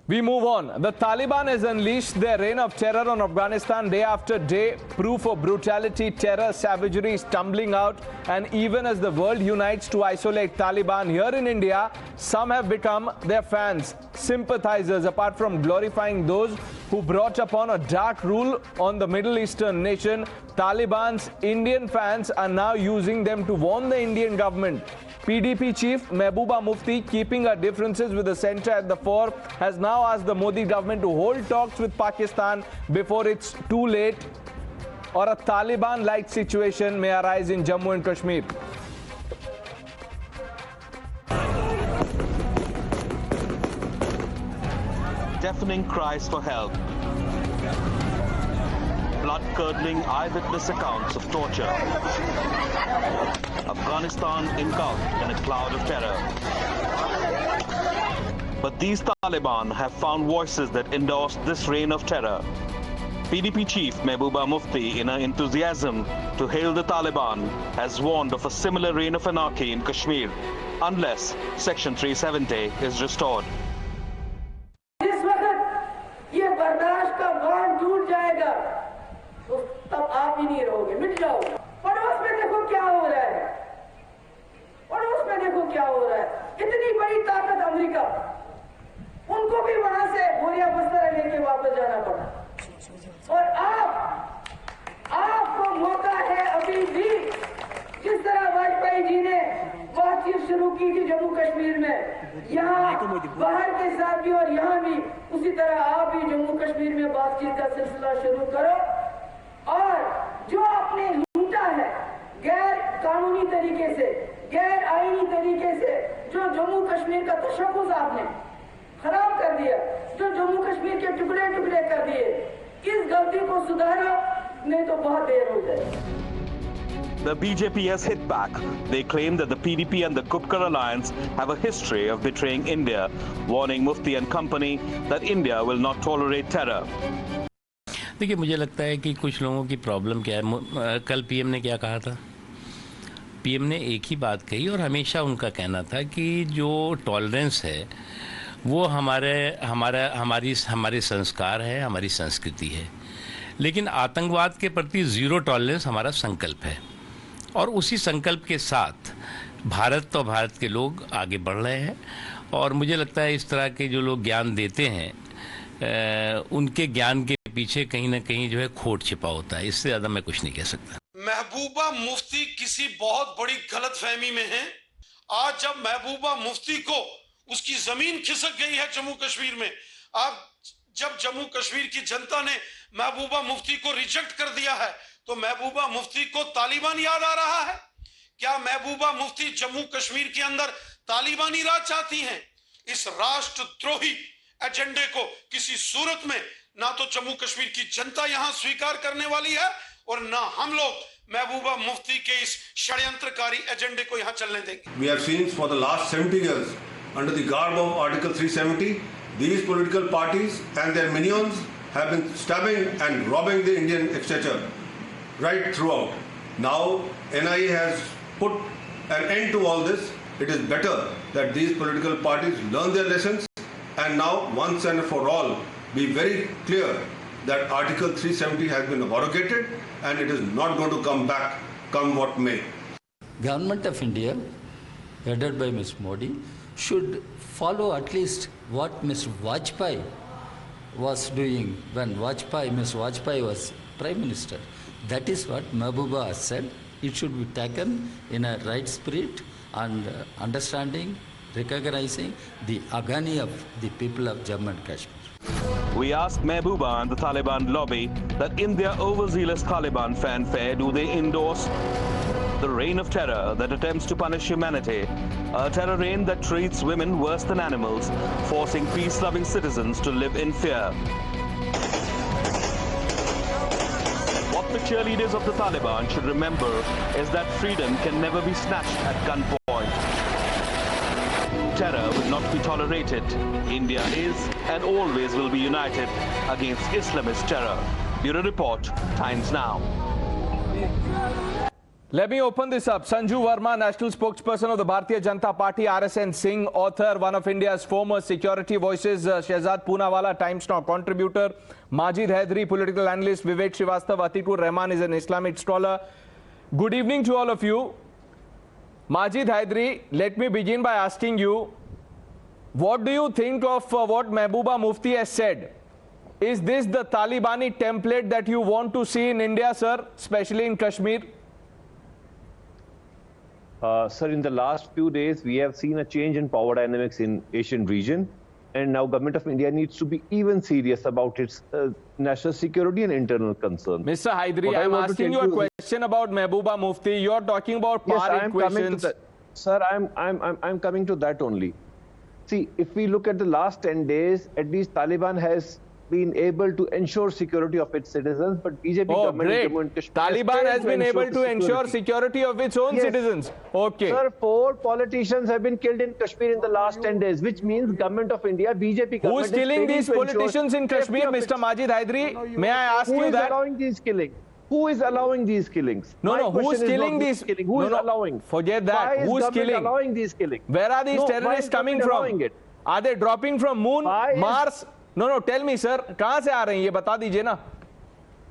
We move on. The Taliban has unleashed their reign of terror on Afghanistan day after day. Proof of brutality, terror, savagery is tumbling out. And even as the world unites to isolate Taliban here in India, some have become their fans, sympathizers. Apart from glorifying those who brought upon a dark rule on the Middle Eastern nation, Taliban's Indian fans are now using them to warn the Indian government. PDP chief Mehbooba Mufti, keeping her differences with the centre at the fore, has now asked the Modi government to hold talks with Pakistan before it's too late or a Taliban-like situation may arise in Jammu and Kashmir. Deafening cries for help. Blood-curdling eyewitness accounts of torture. Afghanistan engulfed in a cloud of terror. But these Taliban have found voices that endorse this reign of terror. PDP chief Mehbooba Mufti, in her enthusiasm to hail the Taliban, has warned of a similar reign of anarchy in Kashmir unless Section 370 is restored. तब आप ही नहीं रहोगे, मिट जाओगे। पड़ोस में देखो क्या हो रहा है, पड़ोस में देखो क्या हो रहा है। इतनी बड़ी ताकत अमेरिका, उनको भी वहां से बोरिया बस्तर लेके वापस जाना पड़ा। और आपको मौका है अभी भी, जिस तरह वाजपेयी जी ने बातचीत शुरू की थी जम्मू कश्मीर में, यहाँ बाहर के साथ भी और यहाँ भी उसी तरह आप भी जम्मू कश्मीर में बातचीत का सिलसिला शुरू करो। और जो आपने लूटा है गैर कानूनी तरीके से, गैर आईनी तरीके से, जो जम्मू कश्मीर का तशक्कुस आपने खराब कर दिया, जो जम्मू कश्मीर के टुकड़े टुकड़े कर दिए, इस गलती को सुधारो, नहीं तो बहुत देर हो जाएगी। The BJP has hit back. They claim that the PDP and the Kupkar alliance have a history of betraying India, warning Mufti and company that India will not tolerate terror. देखिए, मुझे लगता है कि कुछ लोगों की प्रॉब्लम क्या है। कल पीएम ने क्या कहा था? पीएम ने एक ही बात कही और हमेशा उनका कहना था कि जो टॉलरेंस है वो हमारे संस्कार है, हमारी संस्कृति है, लेकिन आतंकवाद के प्रति ज़ीरो टॉलरेंस हमारा संकल्प है। और उसी संकल्प के साथ भारत और भारत के लोग आगे बढ़ रहे हैं। और मुझे लगता है इस तरह के जो लोग ज्ञान देते हैं, उनके ज्ञान के पीछे कहीं ना कहीं जो है खोट छिपा होता है। इससे ज़्यादा मैं कुछ नहीं कह सकता। महबूबा मुफ्ती किसी बहुत बड़ी गलतफहमी में हैं। आज जब महबूबा मुफ्ती को उसकी जमीन खिसक गई है जम्मू कश्मीर में, अब जब जम्मू कश्मीर की जनता ने महबूबा मुफ्ती को रिजेक्ट कर दिया है, तो महबूबा मुफ्ती को तालिबान याद आ रहा है। क्या महबूबा मुफ्ती जम्मू कश्मीर के अंदर तालिबानी राज चाहती हैं? इस राष्ट्रद्रोही एजेंडे को किसी सूरत में ना तो जम्मू कश्मीर की जनता यहां स्वीकार करने वाली है और ना हम लोग महबूबा मुफ्ती के इस षड्यंत्रकारी एजेंडे को यहां चलने देंगे। We have seen for the last 70 years under the garb of Article 370, these political parties and their minions have been stabbing and robbing the Indian exchequer right throughout. Now NIA has put an end to all this. It is better that these political parties learn their lessons and now once and for all be very clear that Article 370 has been abrogated and it is not going to come back, come what may. Government of India, headed by Ms. Modi, should follow at least what Mr. Vajpayee was doing when Ms. Vajpayee was Prime Minister. That is what Mehbooba has said. It should be taken in a right spirit and understanding, recognizing the agony of the people of Jammu and Kashmir. We asked Mehbooba and the Taliban lobby that in their overzealous Taliban fanfare, do they endorse the reign of terror that attempts to punish humanity, a terror reign that treats women worse than animals, forcing peace-loving citizens to live in fear. What the cheerleaders of the Taliban should remember is that freedom can never be snatched at gunpoint. Terror will not be tolerated. India is and always will be united against Islamist terror. Bureau Report, Times Now. Let me open this up. Sanju Verma, national spokesperson of the Bharatiya Janata Party, RSN Singh, author, one of India's former security voices, Shehzad Poonawala, Times Now contributor, Majid Hydari, political analyst, Vivek Srivastava, Atikur Rahman is an Islamic scholar. Good evening to all of you. Majid Hydari, let me begin by asking you, what do you think of what Mehbooba Mufti has said? Is this the Talibani template that you want to see in India, sir, especially in Kashmir? Sir, in the last few days, we have seen a change in power dynamics in Asian region, and now Government of India needs to be even serious about its national security and internal concerns. Mr. Hydari, I'm asking you a question about Mehbooba Mufti. You're talking about power equations. Sir, I'm coming to that only. See, if we look at the last 10 days, at least Taliban has been able to ensure security of its citizens, but BJP government in Jammu and Kashmir Taliban has been able to ensure security of its own citizens. Okay. Sir, 4 politicians have been killed in Kashmir in the last 10 days, which means Government of India, BJP government. Who is killing these politicians in Kashmir, Mr. Majid Hydari? May I ask you that? Who is allowing these killings? Who is allowing these killings? No, who is killing these? Who is allowing? Forget that. Why Who is killing? Allowing these killings? Where are these terrorists coming from? Are they dropping from moon, Mars? No, tell me, sir. कहाँ से आ रहे हैं ये बता दीजिए ना.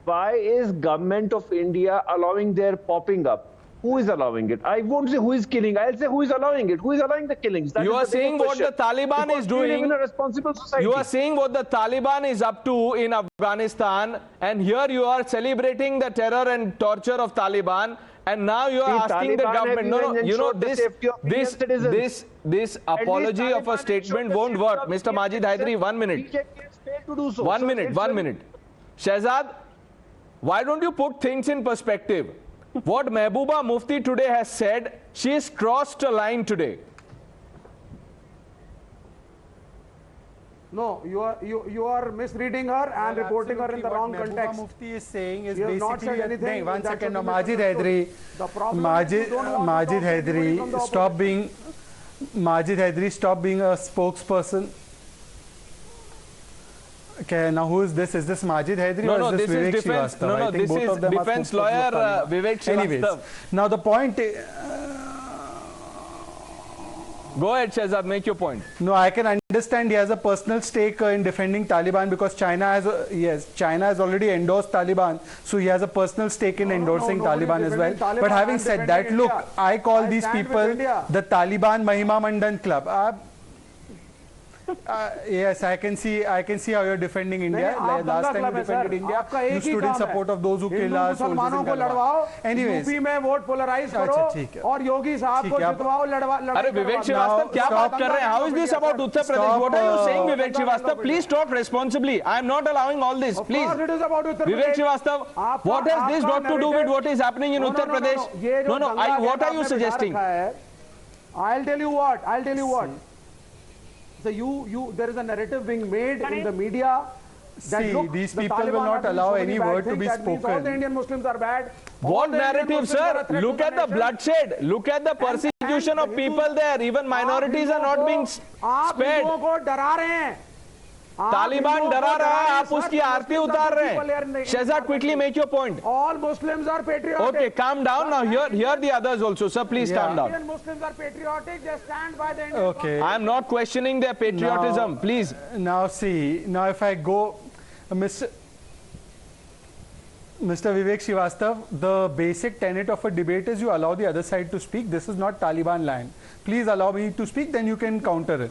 Why is Government of India allowing their popping up? Who is allowing it? I won't say who is killing. I'll say who is allowing it. Who is allowing the killings? You are saying what the Taliban is doing. We live in a responsible society. You are saying what the Taliban is up to in Afghanistan, and here you are celebrating the terror and torture of Taliban, and now you are asking the government. No, you know this apology of a statement won't work. Mr. Majid Hydari, 1 minute. 1 minute. Shehzad, why don't you put things in perspective? What Mehbooba Mufti today has said, she has crossed a line today. No, you are misreading her and reporting her in the wrong context. What Mufti is saying is basically not said anything. One second, Majid Hydari. Majid Hydari, stop being. Majid Hydari, stop being a spokesperson. Okay, now who is this? Is this Majid Hydari or is this Vivek defense. Srivastava? No, this is defense lawyer Vivek Srivastava. Anyways, now the point. Go ahead, Shehzad, make your point. No, I can understand he has a personal stake in defending Taliban because China has already endorsed Taliban, so he has a personal stake in endorsing Taliban as well. But having said that, look, I call these people the Taliban Mahima Mandan Club. Yes, I can see how you're defending India. Last time you defended India, you stood in support of those who kill our soldiers in Galwan. Anyways, UP में vote polarise करो और योगी साहब को जितवाओ अरे विवेक श्रीवास्तव क्या बात कर रहे हैं? How is this about Uttar Pradesh? What are you saying, Vivek Srivastava? Please talk responsibly. I am not allowing all this. Please, Vivek Srivastava, what has this got to do with what is happening in Uttar Pradesh? No. What are you suggesting? I'll tell you what. So there is a narrative being made in the media that these people will not allow any word to be spoken. All the Indian Muslims are bad. What narrative, sir? Look at the bloodshed. Look at the persecution of people there. Even minorities are not being spared. Taliban डरा रहा है, आप उसकी आरती उतार रहे हैं. Shehzad, quickly make your point. All Muslims are patriotic. Okay, calm down. Now here the others also, sir. Please calm down. Indian Muslims are patriotic. They stand by the Indian. Okay. I am not questioning their patriotism. Please. Now see, if I go, Mr. Vivek Srivastava, the basic tenet of a debate is you allow the other side to speak. This is not Taliban line. Please allow me to speak, then you can counter it.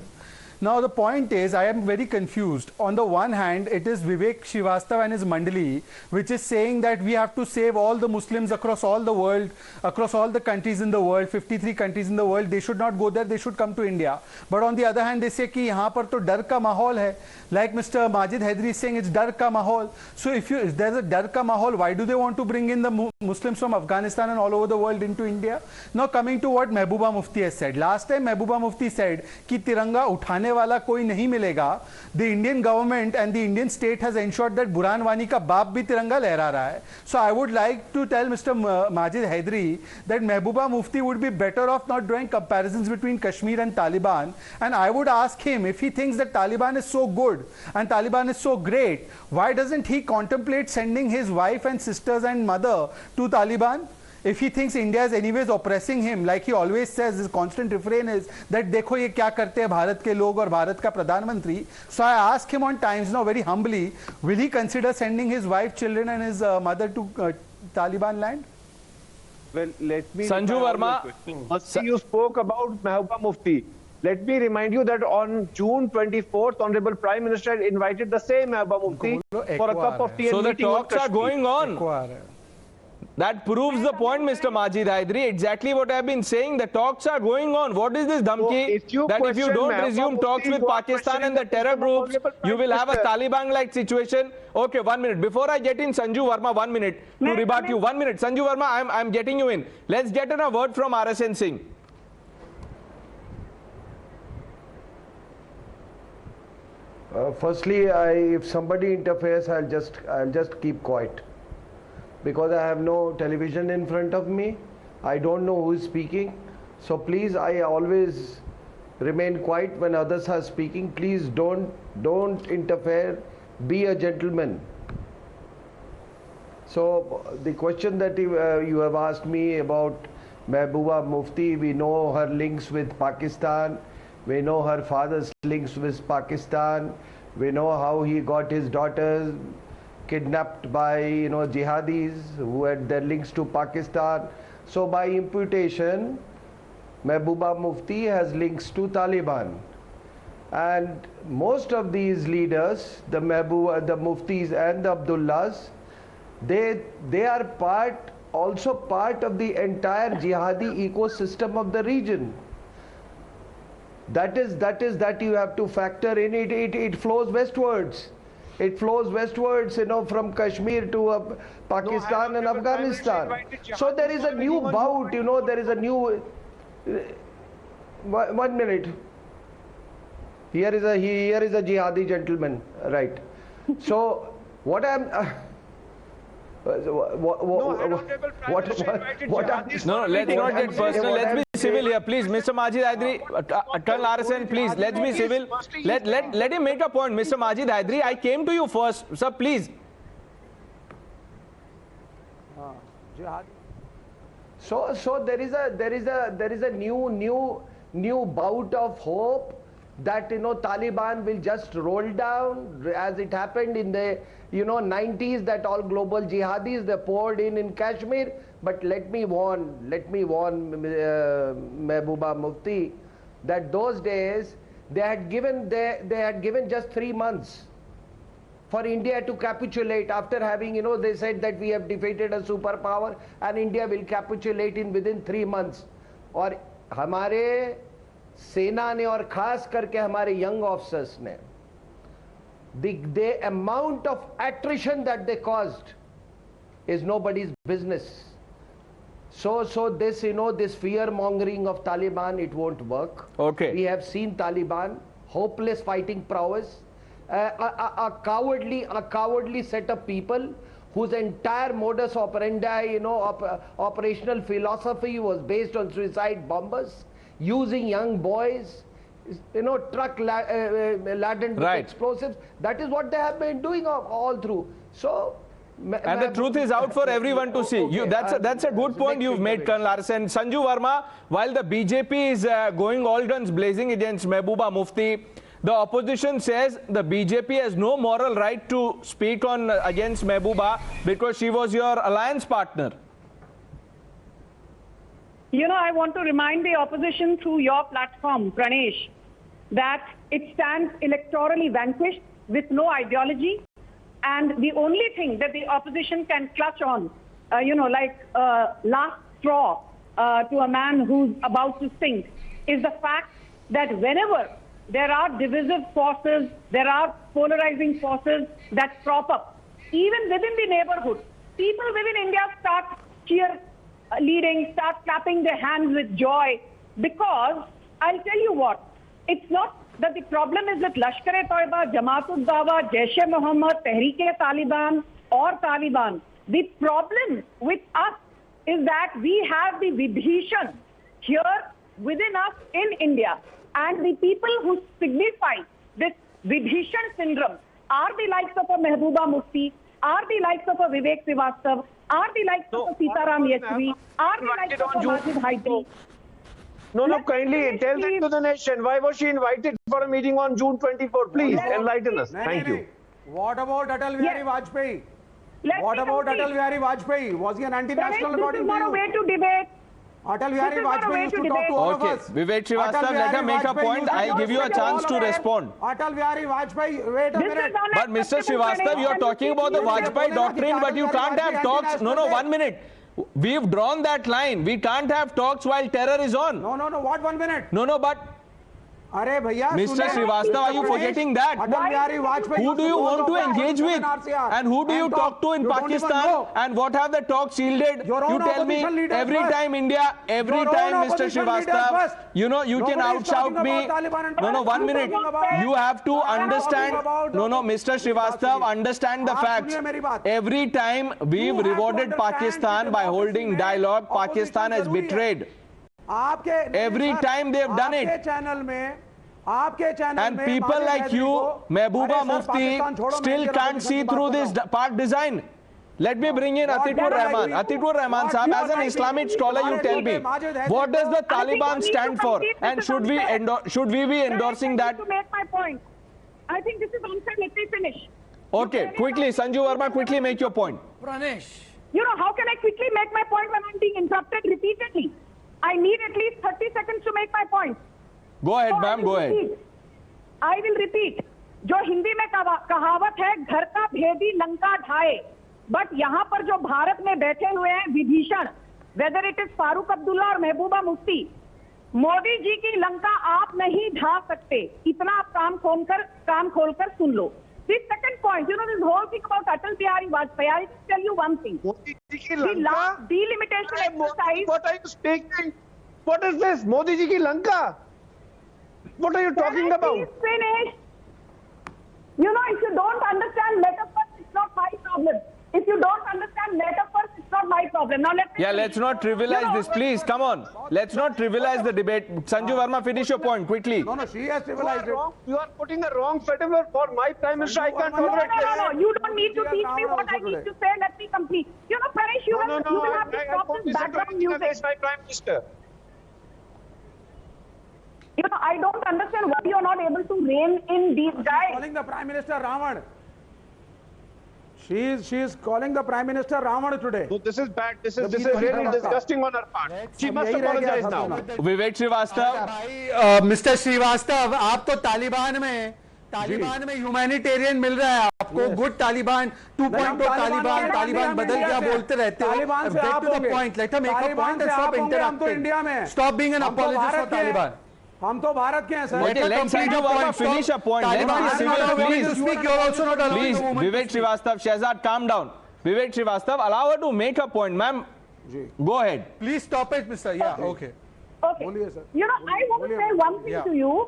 Now the point is, I am very confused. On the one hand, it is Vivek Srivastava and his Mandali, which is saying that we have to save all the Muslims across all the world, across all the countries in the world, 53 countries in the world. They should not go there, they should come to India. But on the other hand, they say कि यहाँ पर तो डर का माहौल है. Like Mr. Majid Hydari is saying, it's डर का माहौल. So if there's a डर का माहौल, why do they want to bring in the Muslims from Afghanistan and all over the world into India? Now coming to what Mehbooba Mufti has said. Last time Mehbooba Mufti said कि तिरंगा उठाने वाला कोई नहीं मिलेगा. The Indian government and the Indian state has ensured that Burhan Wani का बाप भी तिरंगा लहरा रहा है. So I would like to tell Mr. Majid Hydari that Mehbooba Mufti would be better off not drawing comparisons between Kashmir and Taliban. And I would ask him, if he thinks that Taliban is so good and Taliban is so great, why doesn't he contemplate sending his wife and sisters and mother to Taliban? if he thinks India is anyways oppressing him, like he always says, his constant refrain is that देखो ये क्या करते हैं भारत के लोग और भारत का प्रधानमंत्री. So I ask him on Times Now very humbly, will he consider sending his wife, children and his mother to Taliban land? Well, let me... Sanju Verma. You spoke about Mehbooba Mufti. Let me remind you that on June 24th, Honorable Prime Minister invited the same Mehbooba Mufti for a cup of tea. So the talks are going on. That proves the point, Mr. Majid Hydari. Exactly what I have been saying. The talks are going on. What is this dhamki that if you don't resume talks with Pakistan and the terror groups, you will have a Taliban-like situation? Okay, 1 minute. Before I get in Sanju Verma, 1 minute to rebut you. 1 minute. Sanju Verma, I'm getting you in. Let's get in a word from RSN Singh. Firstly, if somebody interferes, I'll just keep quiet, because I have no television in front of me. I don't know who is speaking. So please, I always remain quiet when others are speaking. Please don't interfere. Be a gentleman. So the question that you have asked me about Mehbooba Mufti, we know her links with Pakistan. We know her father's links with Pakistan. We know how he got his daughters kidnapped by jihadis who had their links to Pakistan. So by imputation, Mehbooba Mufti has links to Taliban. And most of these leaders, the Muftis and the Abdullahs, they are also part of the entire jihadi ecosystem of the region. That you have to factor in. It flows westwards. It flows westwards, from Kashmir to Pakistan and Afghanistan. So there is a new bout, there is a new... 1 minute. Here is a jihadi gentleman, right? So what I'm... let's not get personal. Let's be civil here, please. Mr. Majid Hydari, Colonel RSN, please, let's be civil. Let him make a point. Mr. Majid Hydari, I came to you first, sir, please. So there is a new bout of hope that Taliban will just roll down, as it happened in the 90s, that all global jihadis they poured in Kashmir. But let me warn Mehbooba Mufti that those days they had given just 3 months for India to capitulate, after having they said that we have defeated a superpower and India will capitulate within 3 months. और हमारे सेना ने और खास करके हमारे young officers ने, the amount of attrition that they caused is nobody's business. So this this fear mongering of Taliban, it won't work. Okay. We have seen Taliban hopeless fighting prowess, a cowardly set of people whose entire modus operandi, operational philosophy was based on suicide bombers, using young boys, truck laden with explosives. That is what they have been doing all through. So, and the truth is out for everyone to see. That's a good point you've made, Colonel RSN. Sanju Verma, while the BJP is going all guns blazing against Mehbooba Mufti, the opposition says the BJP has no moral right to speak against Mehbooba because she was your alliance partner. I want to remind the opposition through your platform, Pranesh, that it stands electorally vanquished with no ideology. And the only thing that the opposition can clutch on, like last straw to a man who's about to sink, is the fact that whenever there are divisive forces, there are polarizing forces that crop up, even within the neighborhood, people within India start cheerleading, start clapping their hands with joy, because I'll tell you what, it's not that the problem is with Lashkar-e-Toiba, Jamaat-ud-Dawa, Jaish-e-Mohammed, Tehreek-e-Taliban or Taliban. The problem with us is that we have the Vibhishan here within us in India. And the people who signify this Vibhishan syndrome are the likes of a Mehbooba Mufti, are the likes of a Vivek Srivastava, are the likes of a Sitaram Yesuvi, are the likes of a Majid Haidri. No, kindly tell that to the nation. Why was she invited for a meeting on June 24? Please enlighten us. Thank you. What about Atal Bihari Vajpayee? What about Atal Bihari Vajpayee? Was he an anti-national according to you? This is not a way to debate. Atal Bihari Vajpayee used to talk to all of us. Vivek Srivastava, let her make a point. I'll give you a chance to respond. Atal Bihari Vajpayee, wait a minute. But Mr. Srivastava, you're talking about the Vajpayee doctrine, but you can't have talks. No, 1 minute. We've drawn that line. We can't have talks while terror is on. No, what 1 minute? No, but Mr. Srivastava, are you forgetting that? Who do you want to engage with? And who do you talk to in Pakistan? And what have the talks yielded? You tell me every time India, every time Mr. Srivastava, you know, you can outshout me. No, 1 minute. You have to understand. No, Mr. Srivastava, understand the facts. Every time we've rewarded Pakistan by holding dialogue, Pakistan has betrayed. Every time they've done it. And people like you, Mehbooba Mufti, still can't see through this park design. Let me bring in Atikur Rahman. Atikur Rahman sahab, as an Islamic scholar, you tell me, what does the Taliban stand for? And should we be endorsing that? To make my point. I think this is unfair. Let me finish. Okay, quickly, Sanju Verma, quickly make your point. Pranesh. You know, how can I quickly make my point when I'm being interrupted repeatedly? I need at least 30 seconds to make my point. Go ahead, ma'am, go ahead. I will repeat. जो हिंदी में कहावत है, घर का भेदी Lanka ढाए. But यहाँ पर जो भारत में बैठे हुए हैं Vibhishan, whether it is Farooq Abdullah और महबूबा मुफ्ती, मोदी जी की लंका आप नहीं ढा सकते. इतना आप कान खोलकर सुन लो. This second point, you know, this whole thing about Atal Bihari Vajpayee, I'll just tell you one thing. The last delimitation exercise. What are you speaking? What is this? Modi ji ki Lanka? What are you talking about? Please finish. You know, if you don't understand metaphors, it's not my problem. If you don't understand metaphors, it's not my problem. Now let's not trivialize this, please. Come on. Let's not trivialize the debate. Sanju Verma, finish your point quickly. No, she has trivialized it. You are putting a wrong metaphor for my Prime Minister. I can't tolerate it. No. You don't need to teach me what I need to say. Let me complete. You know, Paresh, you will have to stop this background music. My Prime Minister. You know, I don't understand why you are not able to rein in these guys. Calling the Prime Minister Ravan. She is calling the Prime Minister Ravan today. So this is bad. This is really disgusting on her part. She must apologize now. Vivek Srivastava. Mr. Srivastava, आप तो तालिबान में humanitarian मिल रहा है आपको. Good Taliban 2.0 Taliban बदल गया बोलते रहते हो. Get to the point. Let her make a point and stop interrupting. Stop being an apologist for Taliban. हम तो भारत के हैं sir. Okay, let's finish a point. Let's be civil, please. Please, Vivek Srivastava, Shehzad, calm down. Vivek Srivastava, allow her to make a point, ma'am. Go ahead. Please stop it, Mr. Yeah, okay. You know, I want to say one thing to you.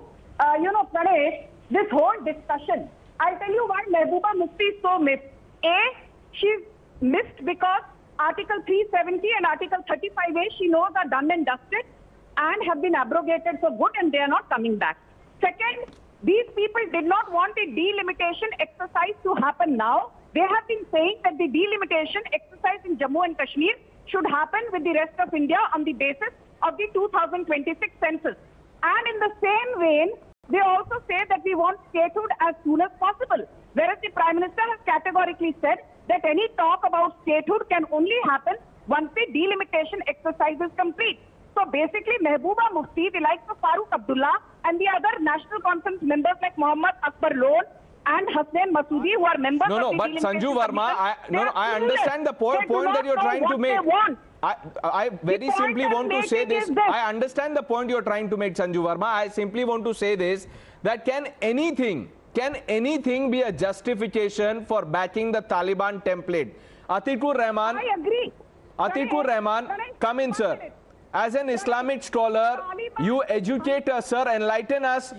You know, Pranesh, this whole discussion, I'll tell you why Mehbooba Mufti is so missed. A, she's missed because Article 370 and Article 35A, she knows are done and dusted and have been abrogated for good, and they are not coming back. Second, these people did not want a delimitation exercise to happen now. They have been saying that the delimitation exercise in Jammu and Kashmir should happen with the rest of India on the basis of the 2026 census. And in the same vein, they also say that we want statehood as soon as possible. Whereas the Prime Minister has categorically said that any talk about statehood can only happen once the delimitation exercise is complete. So basically, Mehbooba Mufti, the likes of Farooq Abdullah, and the other National Conference members like Mohammad Akbar Lone and Hasnain Masoodi, who are members of the but Sanju Verma, I understand the point that you're trying to make. I very simply want to say this. I understand the point you're trying to make, Sanju Verma. I simply want to say this, that can anything be a justification for backing the Taliban template? Atikur Rahman. I agree. Atikur Rahman, come in, sir. As an Islamic scholar, you educate us, sir, enlighten us.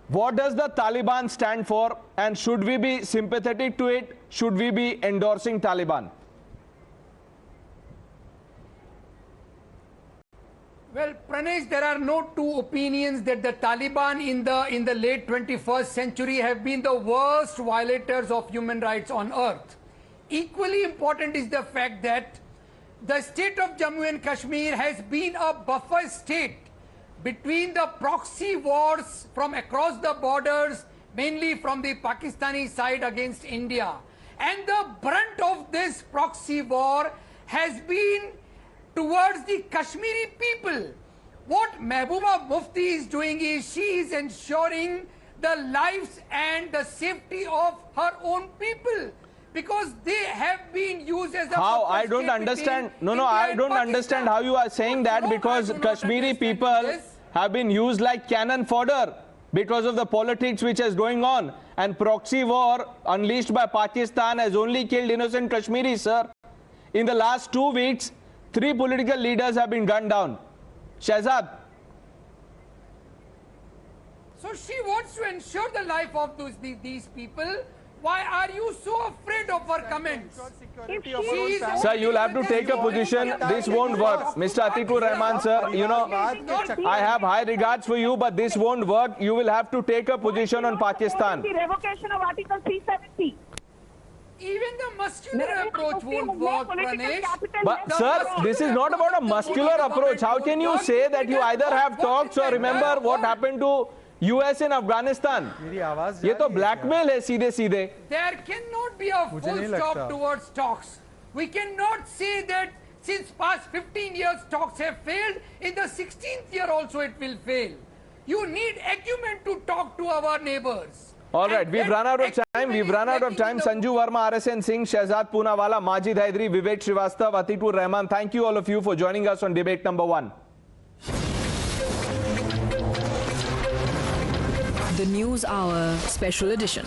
What does the Taliban stand for, and should we be sympathetic to it? Should we be endorsing Taliban? Well, Pranesh, there are no two opinions that the Taliban in the late 21st century have been the worst violators of human rights on earth. equally important is the fact that the state of Jammu and Kashmir has been a buffer state between the proxy wars from across the borders, mainly from the Pakistani side against India. And the brunt of this proxy war has been towards the Kashmiri people. What Mehbooba Mufti is doing is she is ensuring the lives and the safety of her own people, because they have been used as a how buffer I don't state understand. between No, India I and don't understand how you are saying that, No, I because do not Kashmiri understand people this. have been used like cannon fodder because of the politics which is going on, and proxy war unleashed by Pakistan has only killed innocent Kashmiris, sir. In the last 2 weeks, 3 political leaders have been gunned down. Shehzad. So she wants to ensure the life of these people. Why are you so afraid of her comments? Sir, you'll have to take a position. This won't work. Mr. Atikur Rahman, sir, you know, I have high regards for you, but this won't work. You will have to take a position on Pakistan. The revocation of Article 370. Even the muscular approach won't work, Pranesh. But sir, this is not about a muscular approach. How can you say that you either have talks or remember what happened to US in Afghanistan? ये तो blackmail है सीधे सीधे. There cannot be a full stop towards talks. We cannot say that since past 15 years talks have failed, in the 16th year also it will fail. You need acumen to talk to our neighbors. All right, we've run out of time. We've run out of time. Sanju Verma, RSN Singh, Shehzad Poonawala, Majid Haidari, Vivek Srivastav, Atikur Rahman. Thank you all of you for joining us on debate number 1. The News Hour Special Edition.